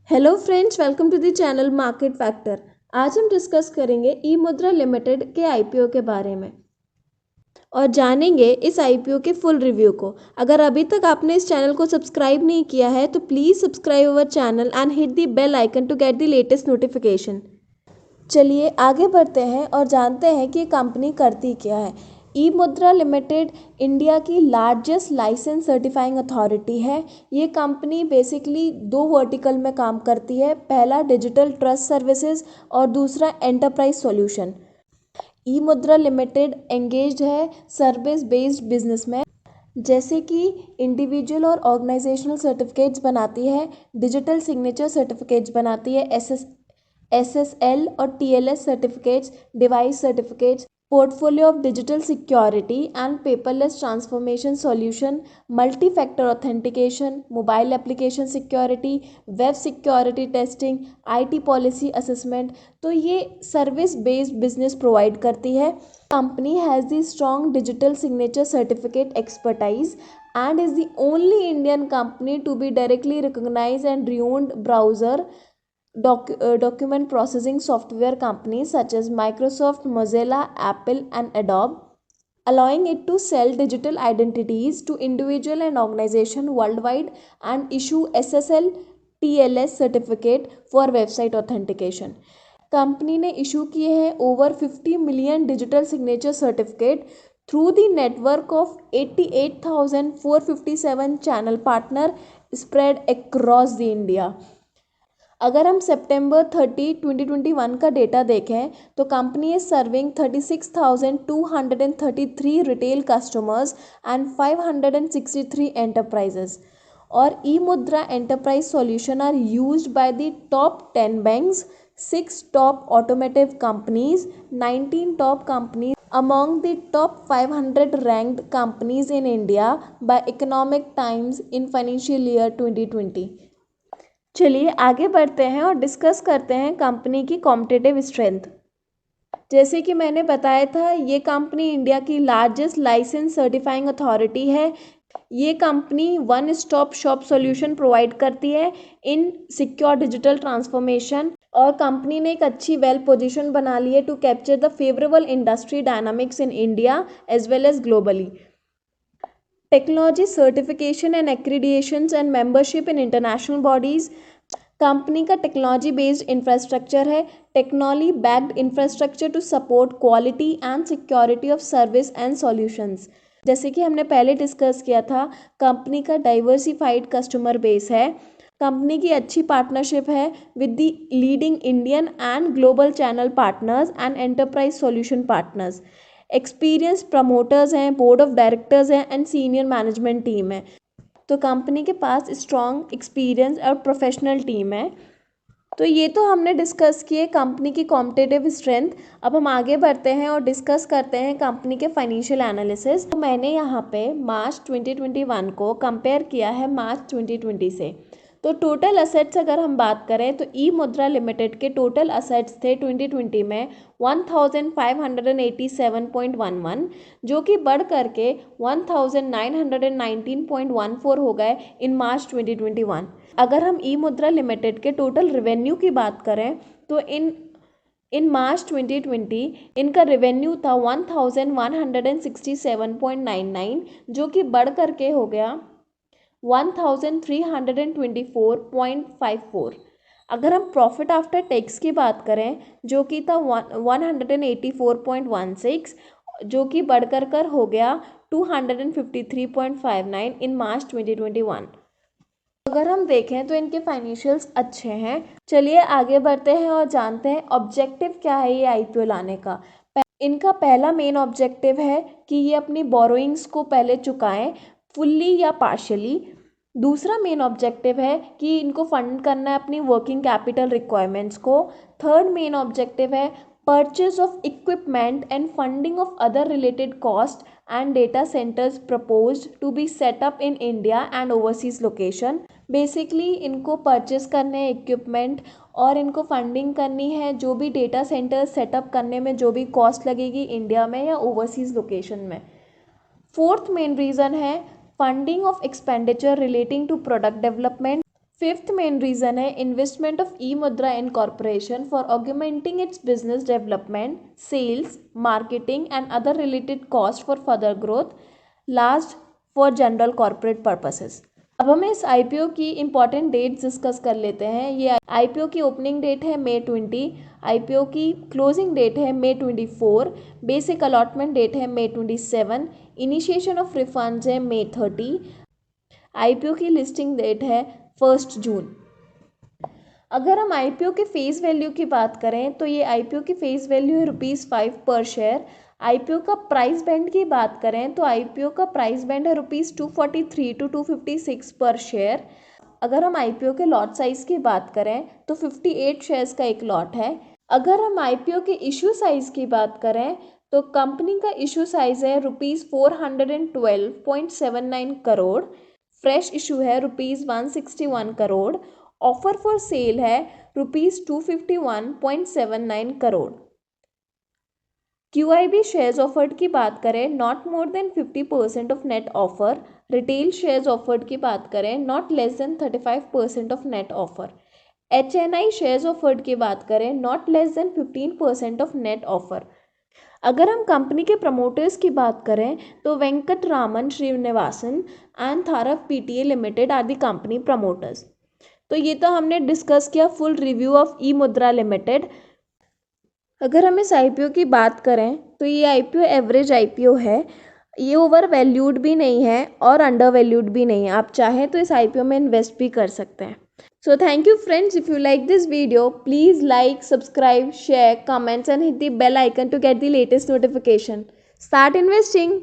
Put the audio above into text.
Hello friends, welcome to the channel market factor. आज हम discuss करेंगे ई मुद्रा लिमिटेड के आईपीओ के बारे में और जानेंगे इस आईपीओ के फुल रिव्यू को। अगर अभी तक आपने इस चैनल को सब्सक्राइब नहीं किया है तो please subscribe our channel and hit the bell icon to get the latest notification. चलिए आगे बढ़ते हैं और जानते हैं कि कंपनी करती क्या है। ई मुद्रा लिमिटेड इंडिया की लार्जेस्ट लाइसेंस सर्टिफाइंग अथॉरिटी है। ये कंपनी बेसिकली दो वर्टिकल में काम करती है, पहला डिजिटल ट्रस्ट सर्विसेज और दूसरा enterprise solution. E Mudra limited engaged है सर्विस बेस्ड बिजनेस में, जैसे कि इंडिविजुअल और ऑर्गेनाइजेशनल सर्टिफिकेट्स बनाती है, डिजिटल सिग्नेचर सर्टिफिकेट्स बनाती है, SSL और TLS certificates, device certificates, portfolio of digital security and paperless transformation solution, multi factor authentication, mobile application security, web security testing, IT policy assessment. तो ये service based business provide करती है। Company has the strong digital signature certificate expertise and is the only Indian company to be directly recognized and renowned browser document processing software companies such as Microsoft, Mozilla, Apple, and Adobe, allowing it to sell digital identities to individual and organization worldwide and issue SSL TLS certificate for website authentication. Company ने issue किए हैं over 50 million digital signature certificate through the network of 88,457 channel partner spread across the India. अगर हम सितंबर 30, 2021 का data देखें तो company is serving 36,233 retail customers and 563 enterprises. और e Mudhra enterprise solution are used by the top 10 banks, 6 top automotive companies, 19 top companies among the top 500 ranked companies in India by Economic Times in financial year 2020। चलिए आगे बढ़ते हैं और discuss करते हैं company की competitive strength. जैसे कि मैंने बताया था, ये कंपनी इंडिया की लार्जेस्ट लाइसेंस सर्टिफाइंग अथॉरिटी है। ये company one stop shop solution provide करती है इन सिक्योर डिजिटल ट्रांसफॉर्मेशन, और कंपनी ने एक अच्छी वेल पोजीशन बना ली है to capture the favourable industry dynamics in India as well as globally. Technology certification and accreditations and membership in international bodies. Company का टेक्नोलॉजी बेस्ड इंफ्रास्ट्रक्चर है, technology backed infrastructure to support quality and security of service and solutions. जैसे कि हमने पहले discuss किया था, company का diversified customer base है। कंपनी की अच्छी पार्टनरशिप है with the leading Indian and global channel partners and enterprise solution partners. Experience promoters हैं, बोर्ड ऑफ डायरेक्टर्स हैं एंड सीनियर मैनेजमेंट टीम है। तो कंपनी के पास स्ट्रॉन्ग एक्सपीरियंस और प्रोफेशनल टीम है। तो ये तो हमने डिस्कस किए कंपनी की कॉम्पिटिटिव स्ट्रेंथ। अब हम आगे बढ़ते हैं और डिस्कस करते हैं कंपनी के फाइनेंशियल एनालिसिस। तो मैंने यहाँ पे मार्च 2021 को कंपेयर किया है मार्च 2020 से। तो टोटल असेट्स अगर हम बात करें तो ई मुद्रा लिमिटेड के टोटल असेट्स थे 2020 में 1587.11, जो कि बढ़ करके 1919.14 हो गए इन मार्च 2021। अगर हम ई मुद्रा लिमिटेड के टोटल रेवेन्यू की बात करें तो इन मार्च 2020 इनका रेवेन्यू था 1167.99, जो कि बढ़ करके हो गया 1324.54। अगर हम प्रॉफिट आफ्टर टैक्स की बात करें जो कि था 184.16, जो कि बढ़कर कर हो गया 253.59 इन मार्च 2021। अगर हम देखें तो इनके फाइनेंशियल्स अच्छे हैं। चलिए आगे बढ़ते हैं और जानते हैं ऑब्जेक्टिव क्या है ये आईपीओ लाने का। इनका पहला मेन ऑब्जेक्टिव है कि ये अपनी बोरोइंग्स को पहले चुकाएं फुल्ली या पार्शियली। दूसरा मेन ऑब्जेक्टिव है कि इनको फंड करना है अपनी वर्किंग कैपिटल रिक्वायरमेंट्स को। थर्ड मेन ऑब्जेक्टिव है purchase of equipment and funding of other related cost and data centres proposed to be setup in India and overseas location. Basically इनको purchase करने हैं इक्विपमेंट और इनको फंडिंग करनी है जो भी डेटा सेंटर सेटअप करने में जो भी कॉस्ट लगेगी इंडिया में या ओवरसीज लोकेशन में। फोर्थ मेन रीज़न है funding of expenditure relating to product development fifth main reason है investment of E Mudra in corporation for augmenting its business development, sales, marketing and other related cost for further growth. Last, for general corporate purposes. अब हमें इस IPO की important dates discuss कर लेते हैं। ये IPO की ओपनिंग डेट है May 20, आईपीओ की क्लोजिंग डेट है May 24, बेसिक अलॉटमेंट डेट है May 27, इनिशिएशन ऑफ रिफंड्स है May 30, आईपीओ की लिस्टिंग डेट है 1 जून। अगर हम आईपीओ के फेस वैल्यू की बात करें तो ये आईपीओ की फेस वैल्यू है ₹5 पर शेयर। आईपीओ का प्राइस बैंड की बात करें तो आईपीओ का प्राइस बैंड है ₹243 to 256 पर शेयर। अगर हम आईपीओ के लॉट साइज की बात करें तो 58 शेयर्स का एक लॉट है। अगर हम आईपीओ के इशू साइज की बात करें तो कंपनी का इशू साइज है ₹412.79 करोड़, फ्रेश इशू है ₹161 करोड़, ऑफर फॉर सेल है ₹251.79 करोड़। QIB शेयर्स ऑफर्ड की बात करें not more than 50% of net offer. Retail shares offered की बात करें not less than 35% of net offer. HNI shares offered की बात करें not less than 15% of net offer. अगर हम कंपनी के प्रमोटर्स की बात करें तो वेंकट रामन श्रीनिवासन एंड थारव PTA limited are the company promoters. तो ये तो हमने डिस्कस किया full review of E Mudra limited. अगर हम इस आईपीओ की बात करें तो ये आईपीओ एवरेज आईपीओ है। ये ओवर वैल्यूड भी नहीं है और अंडर वैल्यूड भी नहीं है। आप चाहें तो इस आईपीओ में इन्वेस्ट भी कर सकते हैं। So thank you friends, if you like this video, please like, subscribe, share, comments and hit the bell icon to get the latest notification. Start investing.